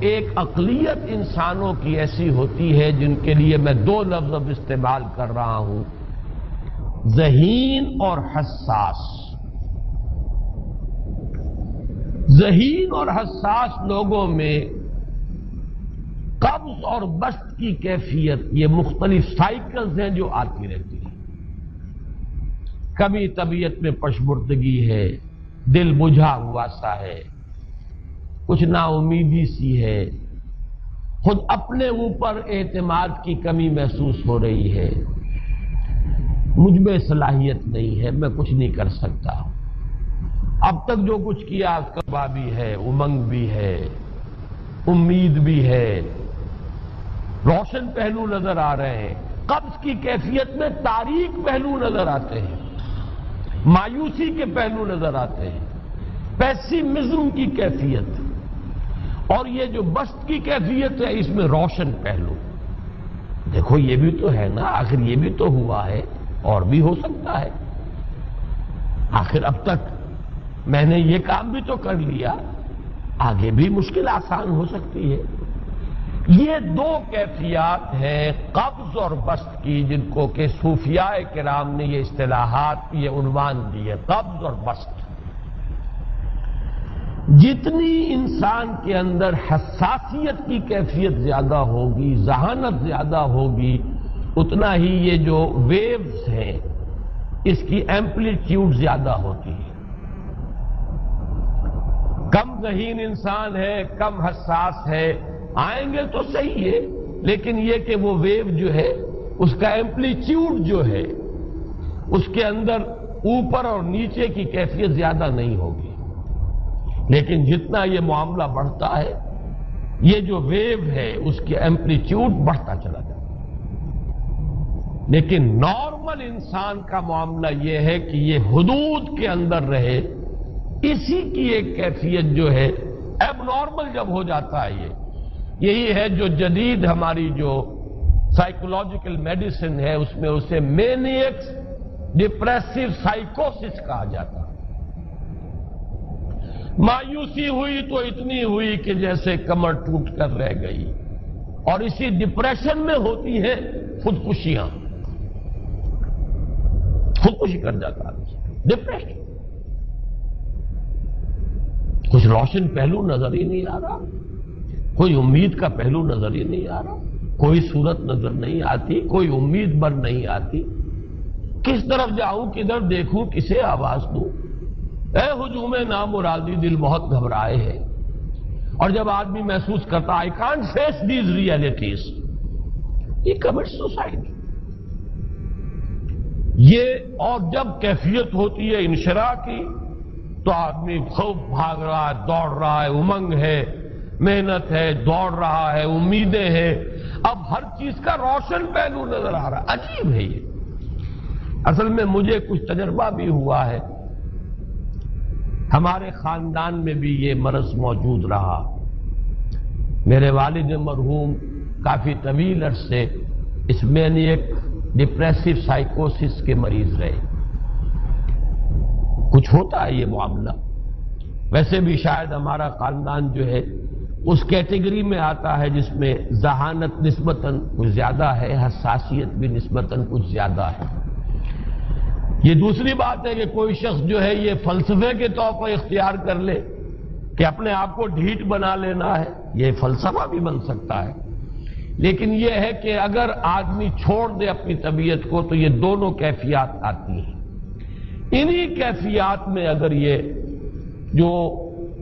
ایک اقلیت انسانوں کی ایسی ہوتی ہے جن کے لیے میں دو لفظ اب استعمال کر رہا ہوں، ذہین اور حساس۔ ذہین اور حساس لوگوں میں قبض اور بسط کی کیفیت، یہ مختلف سائیکلز ہیں جو آتی رہتی ہیں۔ کبھی طبیعت میں پشمردگی ہے، دل بجھا ہوا سا ہے، کچھ نا امیدی سی ہے، خود اپنے اوپر اعتماد کی کمی محسوس ہو رہی ہے، مجھ میں صلاحیت نہیں ہے، میں کچھ نہیں کر سکتا، اب تک جو کچھ کیا اس کا با بھی ہے، امنگ بھی ہے، امید بھی ہے، روشن پہلو نظر آ رہے ہیں۔ قبض کی کیفیت میں تاریک پہلو نظر آتے ہیں، مایوسی کے پہلو نظر آتے ہیں، پیسیمزم کی کیفیت، اور یہ جو بسط کی کیفیت ہے اس میں روشن پہلو۔ دیکھو یہ بھی تو ہے نا، آخر یہ بھی تو ہوا ہے اور بھی ہو سکتا ہے، آخر اب تک میں نے یہ کام بھی تو کر لیا، آگے بھی مشکل آسان ہو سکتی ہے۔ یہ دو کیفیات ہیں قبض اور بسط کی، جن کو کہ صوفیاء کرام نے یہ اصطلاحات، یہ عنوان دیے، قبض اور بسط۔ جتنی انسان کے اندر حساسیت کی کیفیت زیادہ ہوگی، ذہانت زیادہ ہوگی، اتنا ہی یہ جو ویوز ہیں اس کی ایمپلیٹیوڈ زیادہ ہوتی ہے۔ کم ذہین انسان ہے، کم حساس ہے، آئیں گے تو صحیح ہے، لیکن یہ کہ وہ ویو جو ہے اس کا ایمپلیٹیوڈ جو ہے اس کے اندر اوپر اور نیچے کی کیفیت زیادہ نہیں ہوگی۔ لیکن جتنا یہ معاملہ بڑھتا ہے یہ جو ویو ہے اس کی ایمپلیٹیوڈ بڑھتا چلا جاتا ہے۔ لیکن نارمل انسان کا معاملہ یہ ہے کہ یہ حدود کے اندر رہے، اسی کی ایک کیفیت جو ہے ایب نارمل جب ہو جاتا ہے، یہی ہے جو جدید ہماری جو سائیکولوجیکل میڈیسن ہے اس میں اسے مینیکس ڈپریسو سائیکوسس کہا جاتا ہے۔ مایوسی ہوئی تو اتنی ہوئی کہ جیسے کمر ٹوٹ کر رہ گئی، اور اسی ڈپریشن میں ہوتی ہیں خودکشیاں، خودکشی کر جاتا ہے ڈپریشن۔ کچھ روشن پہلو نظر ہی نہیں آ رہا، کوئی امید کا پہلو نظر ہی نہیں آ رہا، کوئی صورت نظر نہیں آتی، کوئی امید بر نہیں آتی، کس طرف جاؤں، کدھر دیکھوں، کسے آواز دوں؟ اے ہجوم نامرادی، دل بہت گھبرائے ہے۔ اور جب آدمی محسوس کرتا I can't face these realities, he commits suicide. یہ اور جب کیفیت ہوتی ہے انشراح کی تو آدمی خوب بھاگ رہا ہے، دوڑ رہا ہے، امنگ ہے، محنت ہے، دوڑ رہا ہے، امیدیں ہیں، اب ہر چیز کا روشن پہلو نظر آ رہا ہے۔ عجیب ہے یہ۔ اصل میں مجھے کچھ تجربہ بھی ہوا ہے، ہمارے خاندان میں بھی یہ مرض موجود رہا۔ میرے والد مرحوم کافی طویل عرصے اس مینیک ڈپریسو سائیکوسس کے مریض رہے۔ کچھ ہوتا ہے یہ معاملہ، ویسے بھی شاید ہمارا خاندان جو ہے اس کیٹیگری میں آتا ہے جس میں ذہانت نسبتاً کچھ زیادہ ہے، حساسیت بھی نسبتاً کچھ زیادہ ہے۔ یہ دوسری بات ہے کہ کوئی شخص جو ہے یہ فلسفے کے طور پر اختیار کر لے کہ اپنے آپ کو ڈھیٹ بنا لینا ہے، یہ فلسفہ بھی بن سکتا ہے۔ لیکن یہ ہے کہ اگر آدمی چھوڑ دے اپنی طبیعت کو تو یہ دونوں کیفیات آتی ہیں۔ انہی کیفیات میں اگر یہ جو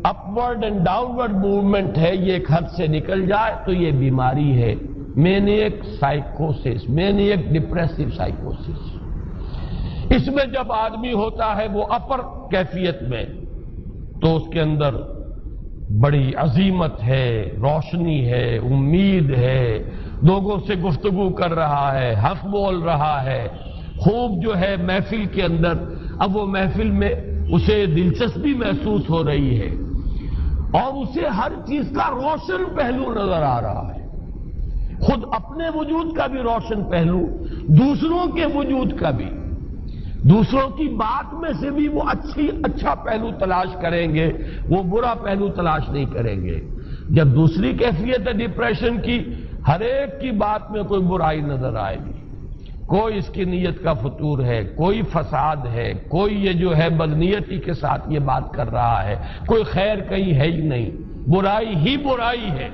اپورڈ اینڈ ڈاؤنورڈ موومنٹ ہے یہ ایک حد سے نکل جائے تو یہ بیماری ہے مینیک سائیکوسس، مینیک ڈپریسو سائیکوسس۔ اس میں جب آدمی ہوتا ہے وہ اپر کیفیت میں تو اس کے اندر بڑی عظیمت ہے، روشنی ہے، امید ہے، لوگوں سے گفتگو کر رہا ہے، حق بول رہا ہے، خوب جو ہے محفل کے اندر، اب وہ محفل میں اسے دلچسپی محسوس ہو رہی ہے اور اسے ہر چیز کا روشن پہلو نظر آ رہا ہے، خود اپنے وجود کا بھی روشن پہلو، دوسروں کے وجود کا بھی، دوسروں کی بات میں سے بھی وہ اچھا پہلو تلاش کریں گے، وہ برا پہلو تلاش نہیں کریں گے۔ جب دوسری کیفیت ہے ڈپریشن کی، ہر ایک کی بات میں کوئی برائی نظر آئے گی، کوئی اس کی نیت کا فتور ہے، کوئی فساد ہے، کوئی یہ جو ہے بدنیتی کے ساتھ یہ بات کر رہا ہے، کوئی خیر کہیں ہے ہی نہیں، برائی ہی برائی ہے،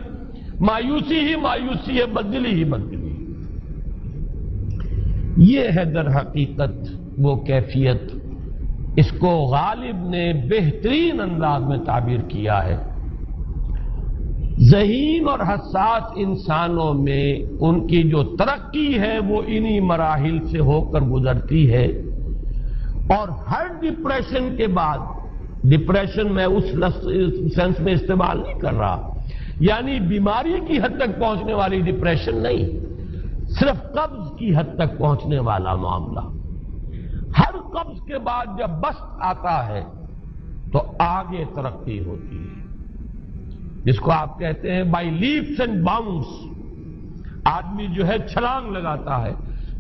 مایوسی ہی مایوسی ہے، بدلی ہی بدلی۔ یہ ہے در حقیقت وہ کیفیت، اس کو غالب نے بہترین انداز میں تعبیر کیا ہے۔ ذہین اور حساس انسانوں میں ان کی جو ترقی ہے وہ انہی مراحل سے ہو کر گزرتی ہے، اور ہر ڈپریشن کے بعد، ڈپریشن میں اس سینس میں استعمال نہیں کر رہا یعنی بیماری کی حد تک پہنچنے والی ڈپریشن نہیں، صرف قبض کی حد تک پہنچنے والا معاملہ۔ ہر قبض کے بعد جب بست آتا ہے تو آگے ترقی ہوتی ہے، جس کو آپ کہتے ہیں بائی لیپس اینڈ باؤنڈس، آدمی جو ہے چھلانگ لگاتا ہے،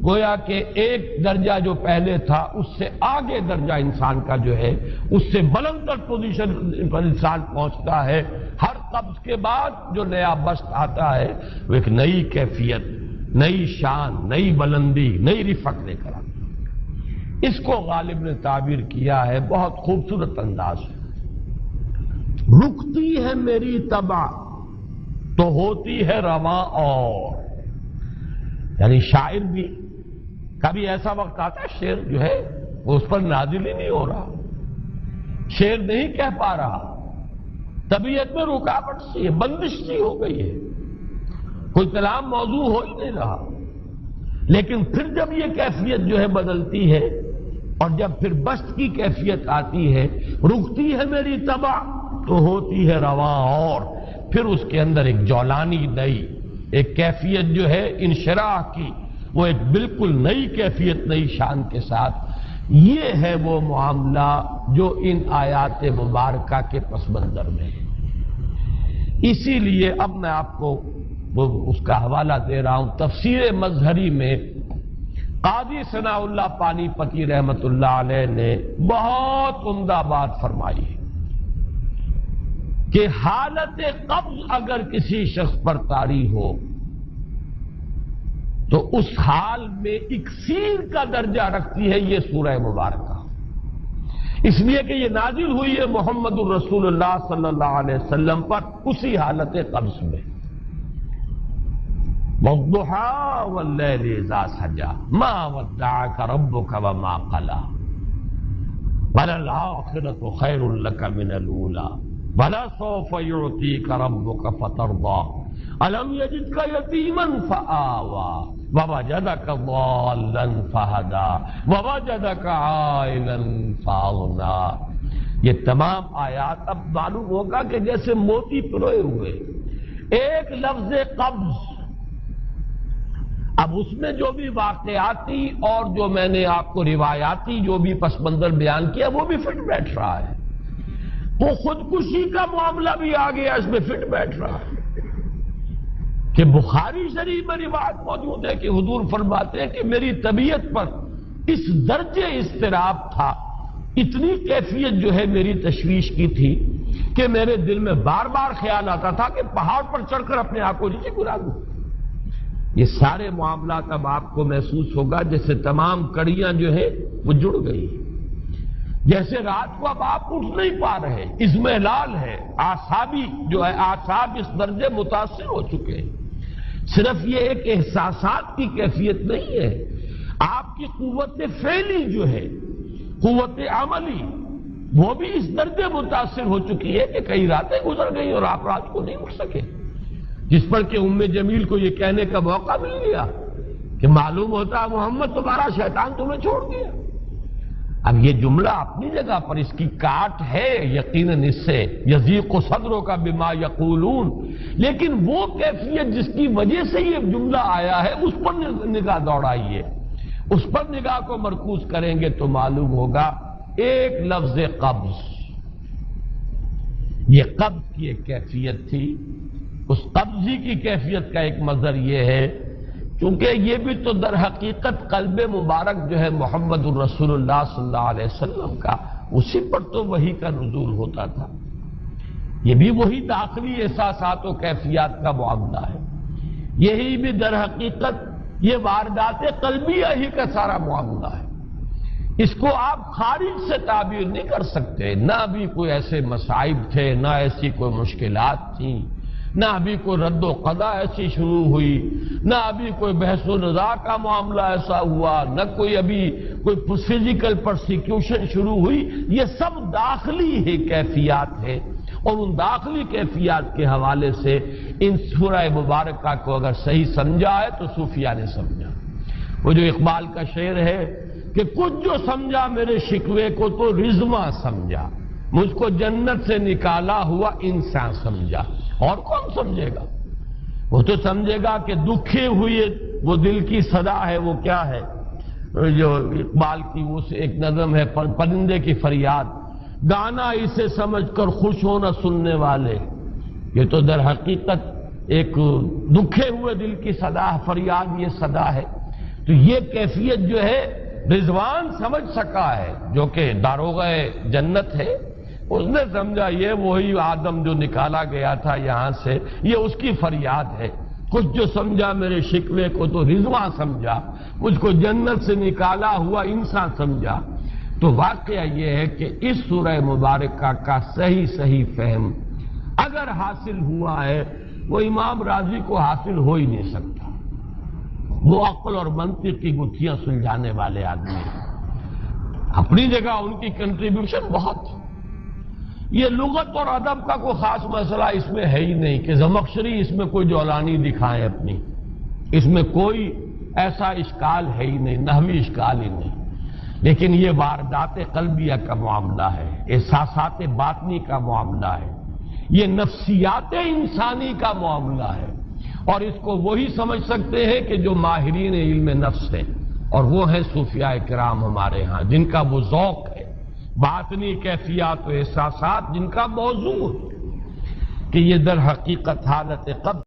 گویا کہ ایک درجہ جو پہلے تھا اس سے آگے درجہ انسان کا جو ہے اس سے بلندر پوزیشن پر انسان پہنچتا ہے۔ ہر قبض کے بعد جو نیا بست آتا ہے وہ ایک نئی کیفیت، نئی شان، نئی بلندی، نئی رفعت لے کر آتا ہے۔ اس کو غالب نے تعبیر کیا ہے بہت خوبصورت انداز ہے۔ رکتی ہے میری طبع تو ہوتی ہے رواں اور، یعنی شاعر بھی کبھی ایسا وقت آتا ہے شعر جو ہے وہ اس پر نازل ہی نہیں ہو رہا، شعر نہیں کہہ پا رہا، طبیعت میں رکاوٹ سی ہے، بندش سی ہو گئی ہے، کوئی کلام موضوع ہو ہی نہیں رہا۔ لیکن پھر جب یہ کیفیت جو ہے بدلتی ہے اور جب پھر بست کی کیفیت آتی ہے، رکتی ہے میری طبع تو ہوتی ہے رواں اور، پھر اس کے اندر ایک جولانی نئی، ایک کیفیت جو ہے انشراح کی، وہ ایک بالکل نئی کیفیت، نئی شان کے ساتھ۔ یہ ہے وہ معاملہ جو ان آیات مبارکہ کے پس منظر میں ہے۔ اسی لیے اب میں آپ کو اس کا حوالہ دے رہا ہوں، تفسیر مظہری میں قاضی ثناء اللہ پانی پتی رحمت اللہ علیہ نے بہت عمدہ بات فرمائی ہے کہ حالت قبض اگر کسی شخص پر طاری ہو تو اس حال میں اکسیر کا درجہ رکھتی ہے یہ سورہ مبارکہ، اس لیے کہ یہ نازل ہوئی ہے محمد الرسول اللہ صلی اللہ علیہ وسلم پر اسی حالت قبض میں۔ وَالضُّحَىٰ وَاللَّيْلِ إِذَا سَجَىٰ مَا وَدَّعَكَ رَبُّكَ وَمَا قَلَىٰ وَلَلْآخِرَةُ خَيْرٌ لَكَ مِنَ الْأُولَىٰ وَلَسَوْفَ يُعْطِيكَ رَبُّكَ فَتَرْضَىٰ أَلَمْ يَجِدْكَ يَتِيمًا فَآوَىٰ وَوَجَدَكَ ضَالًّا فَهَدَىٰ وَوَجَدَكَ عَائِلًا فَأَغْنَىٰ۔ یہ تمام آیات اب معلوم ہوگا کہ جیسے موتی پروئے ہوئے، ایک لفظ قبض، اب اس میں جو بھی واقعاتی اور جو میں نے آپ کو روایاتی جو بھی پس منظر بیان کیا وہ بھی فٹ بیٹھ رہا ہے، وہ خودکشی کا معاملہ بھی آ گیا، اس میں فٹ بیٹھ رہا ہے کہ بخاری شریف میں روایت موجود ہے کہ حضور فرماتے ہیں کہ میری طبیعت پر اس درجے اضطراب تھا، اتنی کیفیت جو ہے میری تشویش کی تھی کہ میرے دل میں بار بار خیال آتا تھا کہ پہاڑ پر چڑھ کر اپنے آپ کو نیچے گرا دوں۔ یہ سارے معاملات اب آپ کو محسوس ہوگا جیسے تمام کڑیاں جو ہیں وہ جڑ گئی، جیسے رات کو اب آپ اٹھ نہیں پا رہے، اضمحلال ہے، اعصابی جو ہے اعصاب اس درجے متاثر ہو چکے ہیں۔ صرف یہ ایک احساسات کی کیفیت نہیں ہے، آپ کی قوت فعلی جو ہے، قوت عملی، وہ بھی اس درجے متاثر ہو چکی ہے کہ کئی راتیں گزر گئی اور آپ رات کو نہیں اٹھ سکے، جس پر کہ ام جمیل کو یہ کہنے کا موقع مل گیا کہ معلوم ہوتا محمد تمہارا شیطان تمہیں چھوڑ گیا۔ اب یہ جملہ اپنی جگہ پر اس کی کاٹ ہے یقیناً، اس سے یضیق صدرک بما یقولون، لیکن وہ کیفیت جس کی وجہ سے یہ جملہ آیا ہے اس پر نگاہ دوڑائیے، اس پر نگاہ کو مرکوز کریں گے تو معلوم ہوگا ایک لفظ قبض، یہ قبض کی ایک کیفیت تھی۔ اس قبضی کی کیفیت کا ایک مظہر یہ ہے کیونکہ یہ بھی تو در حقیقت قلب مبارک جو ہے محمد الرسول اللہ صلی اللہ علیہ وسلم کا، اسی پر تو وحی کا نزول ہوتا تھا۔ یہ بھی وہی داخلی احساسات و کیفیات کا معاملہ ہے. یہی بھی در حقیقت یہ واردات قلبیہ ہی کا سارا معاملہ ہے. اس کو آپ خارج سے تعبیر نہیں کر سکتے. نہ ابھی کوئی ایسے مصائب تھے، نہ ایسی کوئی مشکلات تھیں، نہ ابھی کوئی رد و قضا ایسی شروع ہوئی، نہ ابھی کوئی بحث و نزاع کا معاملہ ایسا ہوا، نہ کوئی ابھی کوئی فزیکل پرسیکیوشن شروع ہوئی. یہ سب داخلی ہے کیفیات ہے، اور ان داخلی کیفیات کے حوالے سے ان سورہ مبارکہ کو اگر صحیح سمجھا ہے تو صوفیہ نے سمجھا. وہ جو اقبال کا شعر ہے کہ کچھ جو سمجھا میرے شکوے کو تو رضواں سمجھا، مجھ کو جنت سے نکالا ہوا انسان سمجھا. اور کون سمجھے گا؟ وہ تو سمجھے گا کہ دکھے ہوئے وہ دل کی صدا ہے. وہ کیا ہے جو اقبال کی وہ ایک نظم ہے، پرندے کی فریاد، گانا اسے سمجھ کر خوش ہونا سننے والے. یہ تو در حقیقت ایک دکھے ہوئے دل کی صدا، فریاد یہ صدا ہے. تو یہ کیفیت جو ہے رضوان سمجھ سکا ہے، جو کہ داروغہ جنت ہے. اس نے سمجھا یہ وہی آدم جو نکالا گیا تھا یہاں سے، یہ اس کی فریاد ہے. کچھ جو سمجھا میرے شکوے کو تو رضواں سمجھا، مجھ کو جنت سے نکالا ہوا انسان سمجھا. تو واقعہ یہ ہے کہ اس سورہ مبارکہ کا صحیح فہم اگر حاصل ہوا ہے، وہ امام راضی کو حاصل ہو ہی نہیں سکتا. وہ عقل اور منطق کی گتھیاں سلجھانے والے آدمی ہیں. اپنی جگہ ان کی کنٹریبیوشن بہت ہے. یہ لغت اور ادب کا کوئی خاص مسئلہ اس میں ہے ہی نہیں کہ زمخشری اس میں کوئی جولانی دکھائیں اپنی. اس میں کوئی ایسا اشکال ہے ہی نہیں، نحوی اشکال ہی نہیں. لیکن یہ واردات قلبیہ کا معاملہ ہے، احساسات باطنی کا معاملہ ہے، یہ نفسیات انسانی کا معاملہ ہے. اور اس کو وہی سمجھ سکتے ہیں کہ جو ماہرین علم نفس ہیں، اور وہ ہیں صوفیاء کرام ہمارے ہاں، جن کا وہ ذوق ہے، باطنی کیفیات و احساسات جن کا موضوع ہے کہ یہ در حقیقت حالت قبل